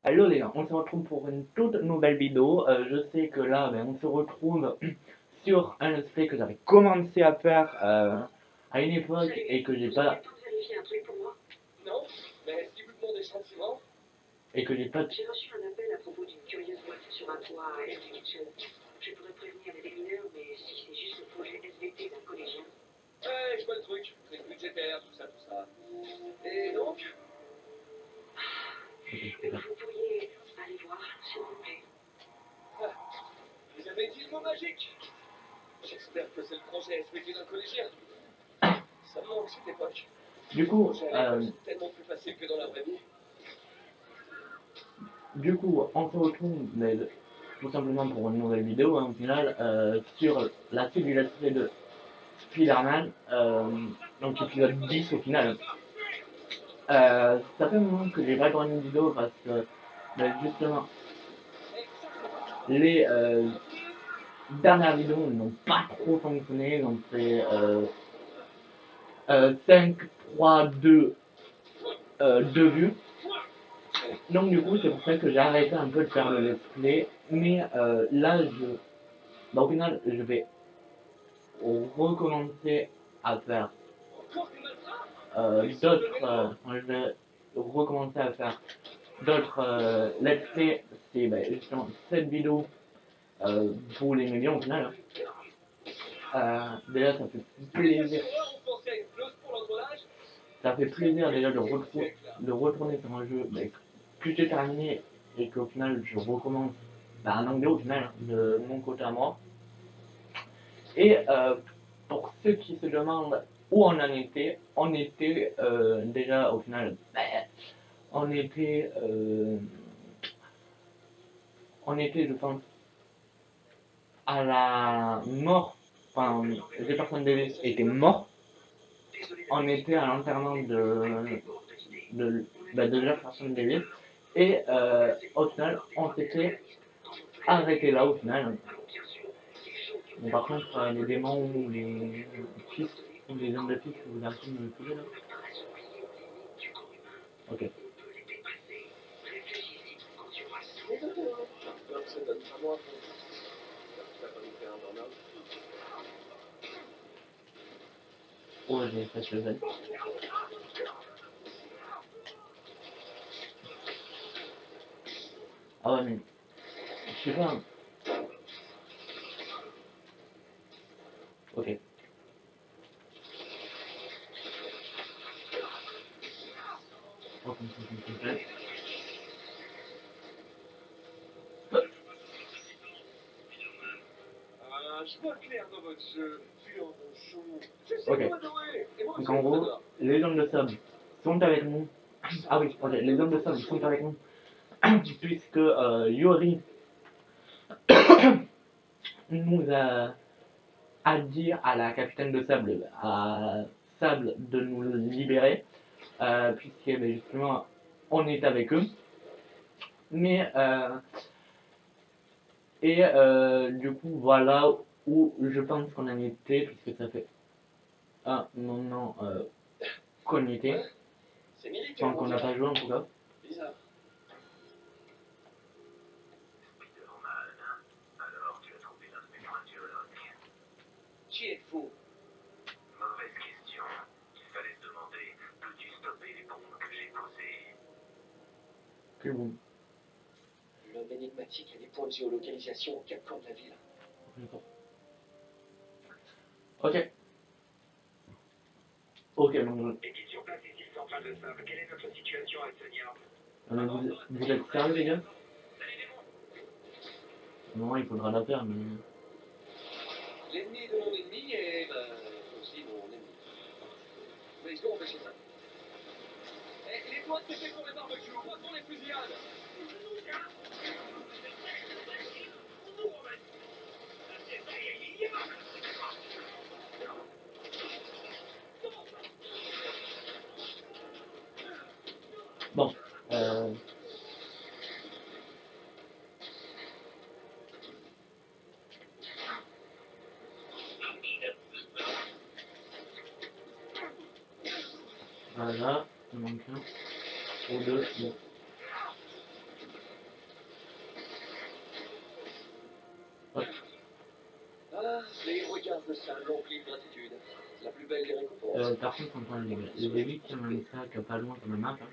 Hello les gars, on se retrouve pour une toute nouvelle vidéo. Je sais que là, on se retrouve sur un let's play que j'avais commencé à faire à une époque et que j'ai pas. Non, mais si vous demandez gentiment. Et que j'ai pas. J'ai reçu un appel à propos d'une curieuse boîte sur un toit à Air Kitchen. Je pourrais prévenir les mineurs, mais si c'est juste le projet SVT d'un collégien. Ouais, je vois le truc. Truc budgétaire, tout ça, tout ça. Et donc Vous pourriez aller voir, s'il vous plaît. ah, vous avez dit le mot magique. J'espère que c'est le projet SVT d'un collégien. Ça me manque cette époque. Du Les coup, projets à l'école sont tellement plus faciles que dans la vraie vie. on se retrouve tout simplement pour une nouvelle vidéo au final sur la suite du let's play de Spider-Man, donc épisode 10 au final. Ça fait un moment que j'ai pas tourné une vidéo parce que justement les dernières vidéos n'ont pas trop fonctionné, donc c'est 5, 3, 2, 2 vues. Donc du coup c'est pour ça que j'ai arrêté un peu de faire le let's play, mais là au final je vais recommencer à faire je vais recommencer à faire d'autres let's play. C'est justement cette vidéo, vous l'aimez bien au final. Déjà ça fait plaisir. Ça fait plaisir déjà de retourner sur un jeu que j'ai terminé et qu'au final je recommence un anglais au final de mon côté à moi. Et pour ceux qui se demandent où on était déjà au final, on était je pense à la mort, enfin Jefferson Davis était mort, on était à l'enterrement de Jefferson Davis et au final on s'était arrêté là au final. Bon, par contre les démons ou les fils ou les hommes de fils vous avez un peu me couler là. Ok. Oh j'ai fait le zen. Ah ouais mais je sais pas. Ok. Oh, comme Je vois clair dans votre jeu. Pur mon chou. Ok. Donc en gros, les hommes de sable sont avec nous. Ah oui, ok, les hommes de sable sont avec nous. Puisque Yori nous a dit à la capitaine de sable, à Sable de nous libérer. Puisque justement on est avec eux. Mais du coup voilà où je pense qu'on en était, puisque ça fait un moment qu'on y était. C'est militaire. Enfin qu'on n'a pas joué en tout cas. Bizarre. Alors tu as trouvé l'un de mes points géologues. Qui êtes-vous? Mauvaise question. Il fallait se demander, peux-tu stopper les bombes que j'ai posées? Que bon. L'homme énigmatique et les points de géolocalisation au cap de la ville. D'accord. Ok. Ok, donc. Équipe sur place ici, centrale de sable. Quelle est notre situation à Sonia? Vous êtes sérieux les gars? Non, il faudra la faire, mais. L'ennemi de mon ennemi est aussi mon ennemi. Mais je dois empêcher ça. Eh, les doigts c'est fait pour les barbecues, pas pour les fusillades. Bon. Voilà, il manque un. Ou deux, bon. que ça, l'empli de gratitude. La plus belle des récompenses. Par contre, quand j'ai vu qu'il y a un sac pas loin sur la map, hein.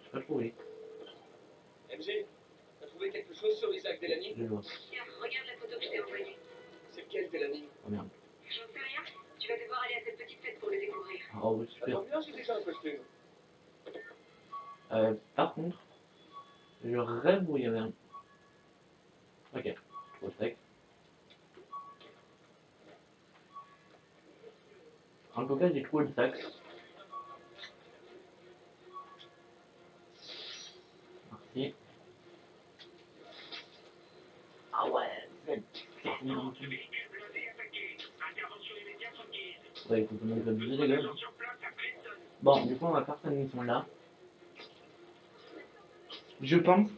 J'ai pas trouvé. MG, t'as trouvé quelque chose sur Isaac Delany? Je vois. Tiens, regarde la photo que je t'ai envoyée. C'est lequel Delany? Oh merde. J'en sais rien. Tu vas devoir aller à cette petite fête pour le découvrir. Oh oui, Ça super. tombe bien, j'ai déjà un costume. Par contre, je rêve où il y avait un. Ok, trop sec. En tout cas, j'ai trouvé le sac. Merci. Ah ouais, c'est bien. Ouais, écoute, on a abusé les gars. Bon, du coup, on va faire cette mission là. Je pense.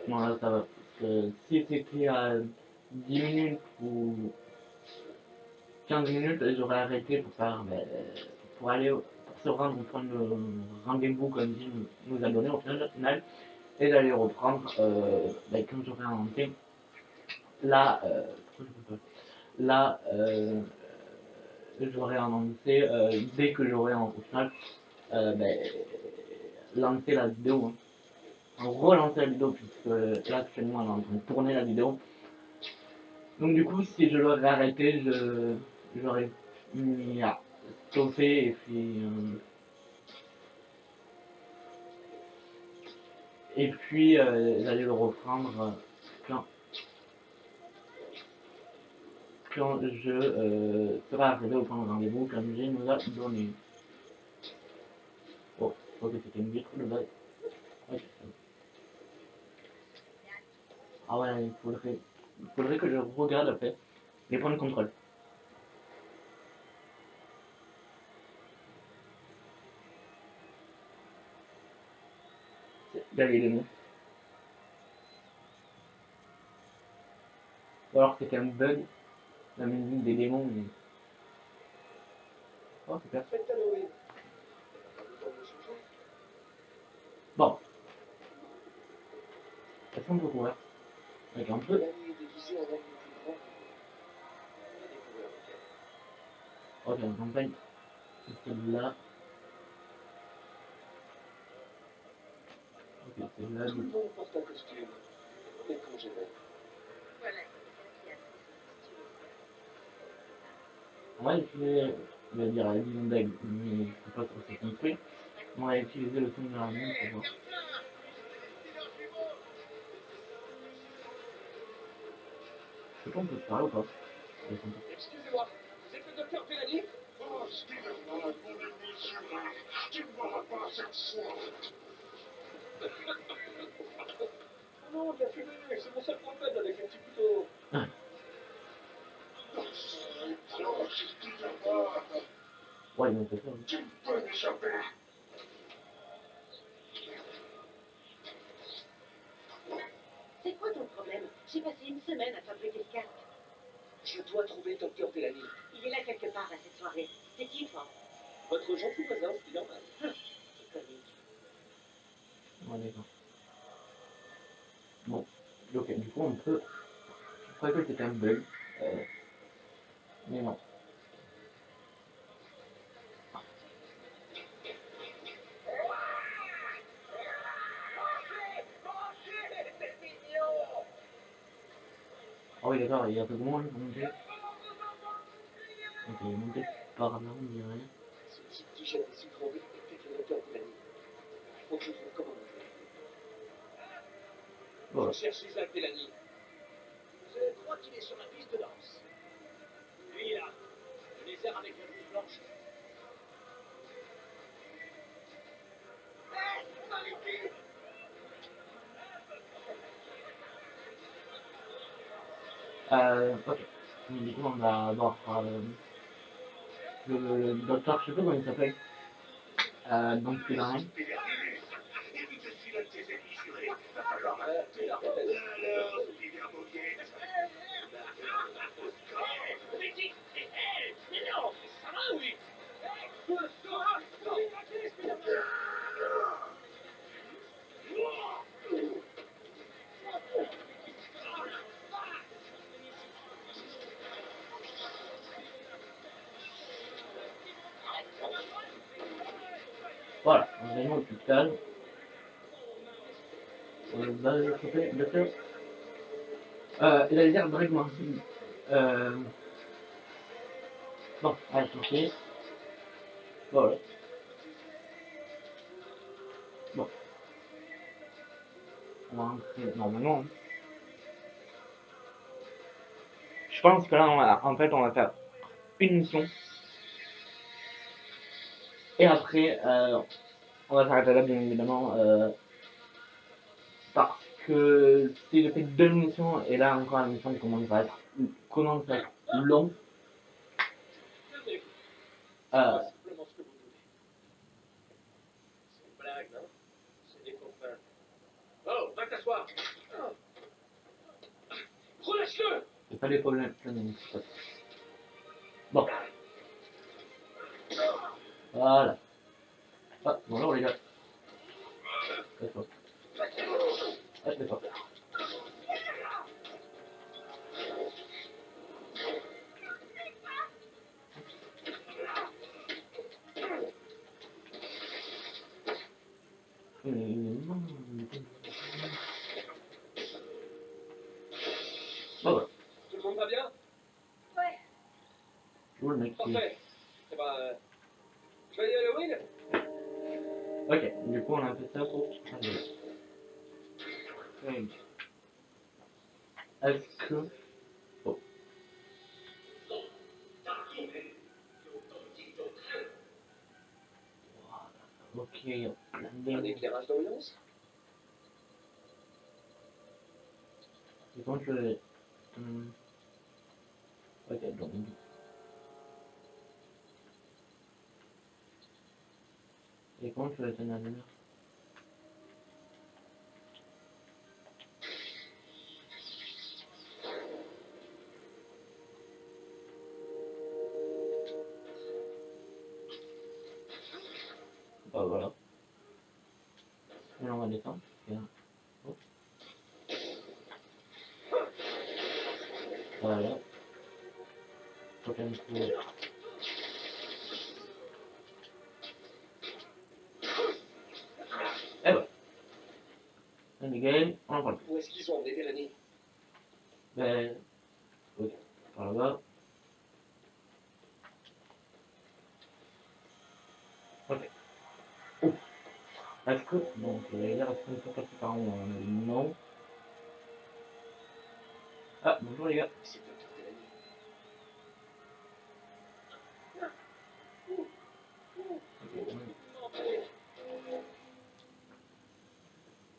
Non, là ça va. Parce que si c'était à 10 minutes ou 15 minutes, j'aurais arrêté pour faire. Pour aller. Pour se rendre au point de rendez-vous comme dit nous a donné au final. Et d'aller reprendre quand j'aurai inventé. Là. Là. J'aurais annoncé dès que j'aurai au final lancé la vidéo, hein. Relancer la vidéo puisque là actuellement on est en train de tourner la vidéo. Donc du coup si je l'aurais arrêté j'aurais mis à stopper et puis j'allais le reprendre quand je serai arrivé au point de rendez-vous comme j'ai nous a donné. Oh, ok c'était une vitre de base. Ok. Ah ouais, il faudrait que je regarde après les points de contrôle. Là, les démons. Ou alors c'était un bug, la musique des démons, mais. Oh, super. Fête d'Halloween. T'as pas besoin de le changer. Bon, est-ce qu'on peut courir avec un peu? Delany est déguisée en l'homme le plus grand du monde. On va découvrir lequel. Ok, la campagne, c'est celle-là. Ok, celle-là. Tout le monde porte un costume. Et quand je vais. Voilà quelqu'un qui a pris son costume. On va utiliser, je vais dire la vision d'aigle, mais je sais pas trop c'est construit. On va utiliser le son de la main pour voir. Je sais pas, on peut se parler ou pas? Excusez-moi, vous êtes le docteur Delany? Oh, Spider-Man, mon ennemi juré, tu ne m'auras pas cette fois. Oh non, de la fumée, c'est mon seul point faible avec un petit couteau. Sale proche, Spider-Man, Ouais, ils m'ont fait peur. Oui. tu ne peux m'échapper. C'est quoi ton problème? J'ai passé une semaine à fabriquer ce casque. Je dois trouver docteur Delany. Il est là quelque part à cette soirée. C'est qui, toi? Votre gentil voisin, Spider-Man. C'est comique. Ouais, d'accord. Bon, ok, du coup on peut. Je croyais que c'était un bug. Mais non. Ah oui, d'accord, il y a peu de monde pour monter. Ok, il est monté par là, on dirait. Ce type qui jette des sucreries est peut-être le docteur Delany. Il faut que je trouve comment l'enlever. Voilà. Je cherche Isaac Delany. Je crois qu'il est sur la piste de danse. Lui là, le lézard avec la blouse blanche. Ok. Du coup, on va avoir le docteur, je sais pas comment il s'appelle. Donc, c'est dans Et tu te suis l'un de tes ennemis jurés. Va falloir m'arrêter. Alors, Spider Moguette. Mais non, ça va oui. Voilà, vraiment tu te calmes. Bah, je choper, bien sûr. Il allait dire drague-moi. Bon, allez, ok. Voilà. Bon, on va entrer normalement. Hein. Je pense que là, en fait, on va faire une mission. Et après, on va s'arrêter là, bien évidemment. Parce que si je fais deux missions, et là encore la mission commence à être long. Calmez-vous. C'est Euh, pas simplement ce que vous voulez. C'est une blague, non? C'est des copains. Oh, va t'asseoir. Relâche-le! c'est pas des problèmes. Bon, voilà. Ah, bonjour les gars. D'accord. Ah, d'accord. Bon, voilà. Tout le monde va bien? Où le mec qui... Parfait. Eh ben, joyeux Halloween? Ok, du coup on a fait ça pour... Allez. Est-ce que... Oh. Ok, plein de Un démons. éclairage d'ambiance? Et quand je vais... Ok, donc... Et quand je vais éteindre la lumière? Bah voilà. Et on va descendre. Et là. Hop. Voilà. Prochaine coup. Et voilà. Un des game, on en parle. Où est-ce qu'ils ont emmené Véronique? Ben... Ok. Par là-bas. Ok. Ouf. Est-ce que... Donc, j'allais dire, est-ce qu'on peut passer par en haut? Non. Ah, bonjour les gars. C'est le docteur Delaney.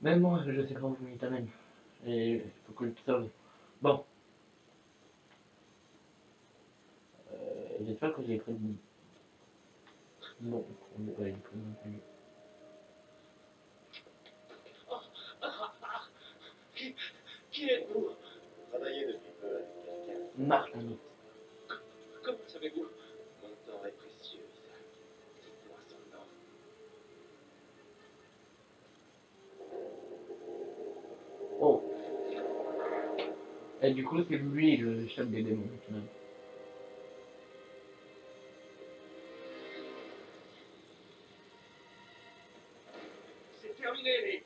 Même moi, je sais pas où il t'amène. Et il faut que je te sauve. Bon. J'espère que j'ai pris le... Bon, ouais, j'ai pris le... Qui êtes-vous? Travailler depuis peu avec quelqu'un. Martinite. Comment savez-vous? Mon temps est précieux, Isaac. Dites-moi son nom. Oh. Et du coup, c'est lui le chef des démons, finalement. C'est terminé, les...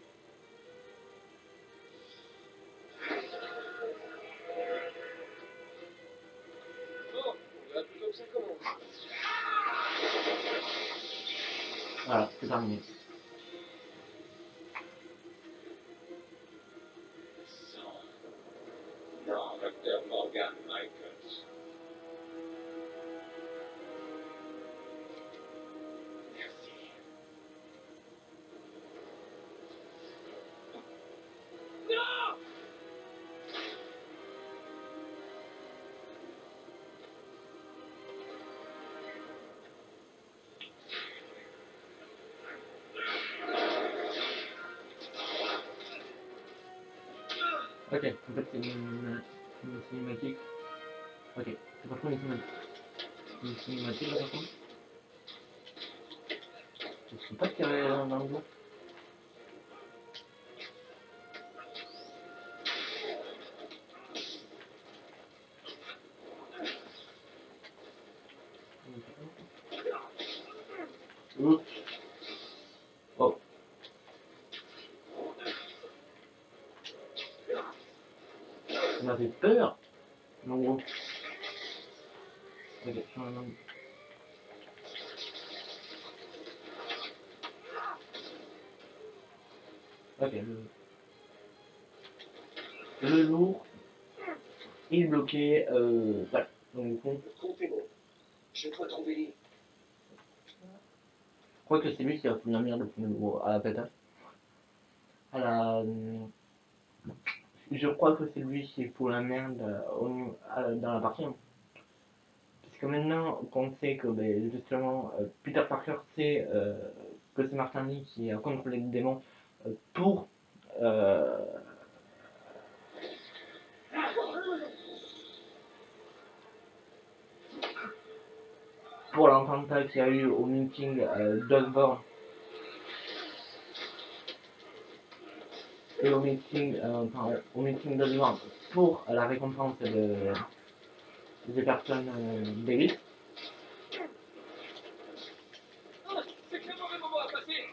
Bon, on dirait plutôt que ça commence. Voilà, c'est terminé. Sang. Non, docteur Morgan Michaels. Merci. Non! Ok, en fait, c'est une cinématique. Ok, c'est pas trop une cinématique. Une cinématique, là, par contre. Je sais pas ce qu'il y avait dans le bloc. Oups. m'a fait peur. En gros. Ok, changement. Ok, le lourd, il est bloqué, voilà. Donc du coup, Le compte est bon. Je dois trouver Lee. je crois que c'est lui qui a foutu la merde à la pétasse. À la... Je crois que c'est lui qui fout la merde dans la partie 1. Parce que maintenant qu'on sait que ben, justement Peter Parker sait que c'est Martin Lee qui a contrôlé le démon pour l'attentat qu'il y a eu au meeting d'Osborne et au meeting d'Osborne pour la récompense des personnes d'élite. Ah, c'est qu'un mauvais moment à passer.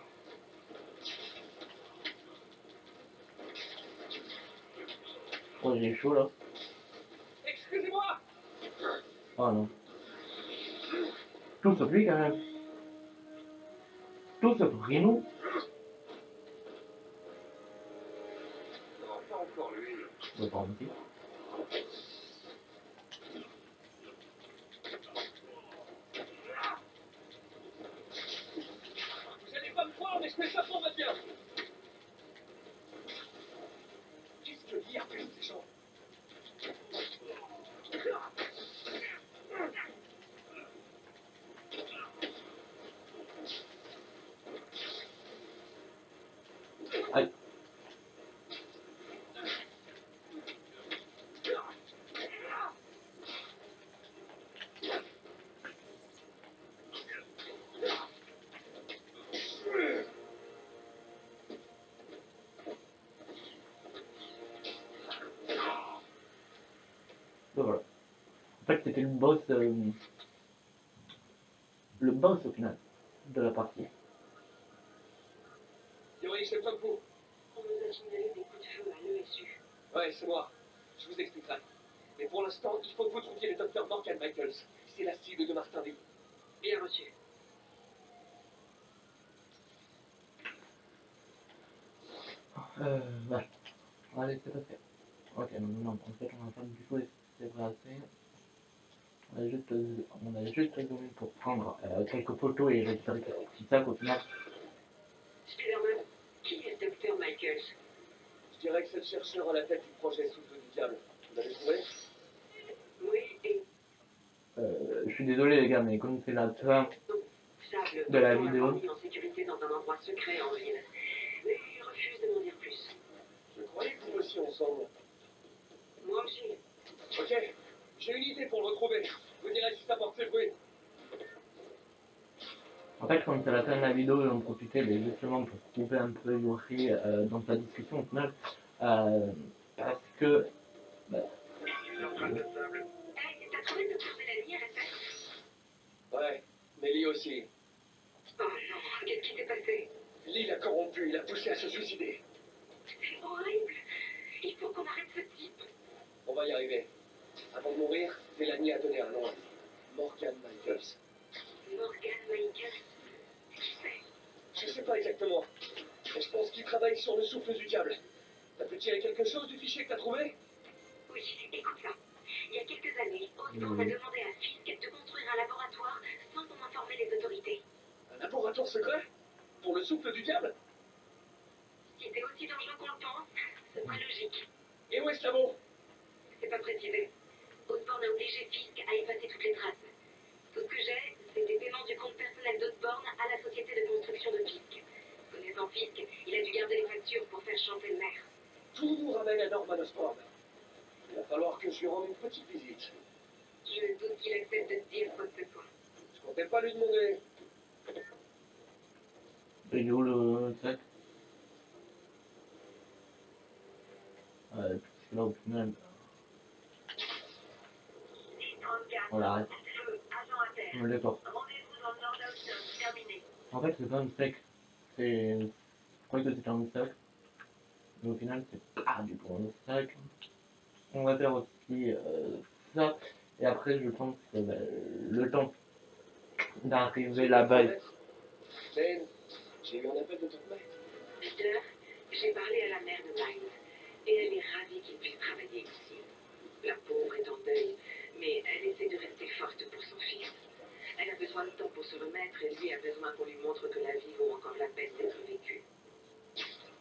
Je crois que j'ai chaud là. Excusez-moi. Oh non. Tout sauf lui quand même. Tout sauf Rhino. Non, pas encore lui. Je vais pas en dire. Vous allez pas me croire, mais je fais ça pour votre bien. Qu'est-ce que Lee a fait de ces gens? Aïe. Donc voilà. En fait c'était le boss au final de la partie. Yori, c'est pas vous. On nous a signalé des coups de feu à l'ESU. Ouais, c'est moi. Je vous expliquerai. Mais pour l'instant, il faut que vous trouviez le docteur Morgan Michaels. C'est la cible de Martin Lee. Bien reçu. Ouais. Allez, c'est passé. Ok, non, en fait on va pas du tout les déplacer. On a juste zoomé pour prendre quelques photos et récupérer quelques petits sacs au final. Spider-Man, qui est le docteur Michaels? Je dirais que c'est le chercheur à la tête du projet Souffle du Diable. Vous l'avez trouvé? Oui, et Je suis désolé les gars, mais comme c'est la fin Sable, de la on l'a vidéo, mis en sécurité dans un endroit secret en ville. Mais il refuse de m'en dire plus. Je croyais que vous bossiez ensemble. Moi aussi. Ok, j'ai une idée pour le retrouver. Vous direz si ça porte ses fruits. en fait comme c'est la fin de la vidéo, j'en profitais justement pour couper un peu Yuri dans sa discussion au final. Parce que... Bah, Hey, t'as trouvé le docteur Mélanie, RSS? Ouais, mais Lee aussi. Oh non, qu'est-ce qui s'est passé? Lee l'a corrompu, il a poussé à se suicider. C'est horrible. Il faut qu'on arrête ce type. On va y arriver. Avant de mourir, Mélanie a donné un nom à Lee. Morgan Michaels. Morgan Michaels. Qui c'est? Je sais pas exactement, mais je pense qu'il travaille sur le souffle du diable. T'as pu tirer quelque chose du fichier que t'as trouvé? Oui, écoute ça. Il y a quelques années, Osborn a demandé à Fisk de construire un laboratoire sans en informer les autorités. Un laboratoire secret? Pour le souffle du diable? Si c'est aussi dangereux qu'on le pense, ce serait logique. Et où est ce labo? C'est pas précisé. Osborn a obligé Fisk à effacer toutes les traces. Tout ce que j'ai, c'est des paiements du compte personnel d'Osborn à la société de construction de Fisk. Connaissant Fisk, il a dû garder les factures pour faire chanter le maire. Tout nous ramène à Norman Osborn. Il va falloir que je lui rende une petite visite. Je doute qu'il accepte de te dire quoi que ce soit. Je comptais pas lui demander. il est où le sac? Parce que là au final... On l'arrête. On le déporte. Rendez-vous dans le nord d'Houston. Terminé. En fait c'est pas un sac. Je croyais que c'était un sac. Mais au final c'est pas du tout un sac. On va faire aussi ça. Et après, je pense que le temps d'arriver là-bas. Ben, j'ai eu un appel de ton mère. Peter, j'ai parlé à la mère de Miles et elle est ravie qu'il puisse travailler ici. La pauvre est en deuil, mais elle essaie de rester forte pour son fils. Elle a besoin de temps pour se remettre et lui a besoin qu'on lui montre que la vie vaut encore la peine d'être vécue.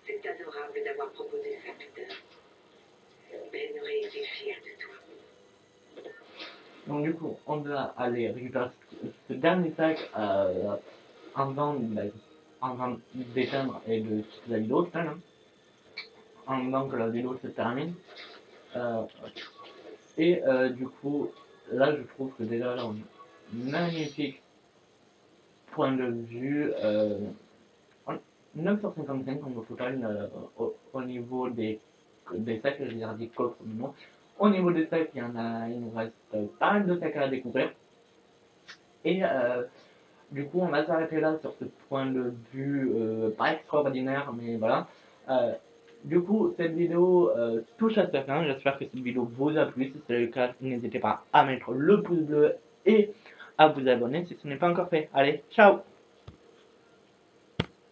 C'est adorable d'avoir proposé ça, Peter. Ben aurait été fier de toi. Donc du coup, on doit aller récupérer ce dernier sac avant d'éteindre et de quitter la vidéo, putain, hein, avant que la vidéo se termine. Du coup, là je trouve que déjà là on a un magnifique point de vue, 9 sur 55 au total au niveau des sacs, je veux dire des coffres non. Au niveau des sacs, il nous reste pas mal de sacs à découvrir. Et du coup, on va s'arrêter là sur ce point de vue pas extraordinaire, mais voilà. Du coup, cette vidéo touche à sa fin. J'espère que cette vidéo vous a plu. Si c'est le cas, n'hésitez pas à mettre le pouce bleu et à vous abonner si ce n'est pas encore fait. Allez, ciao!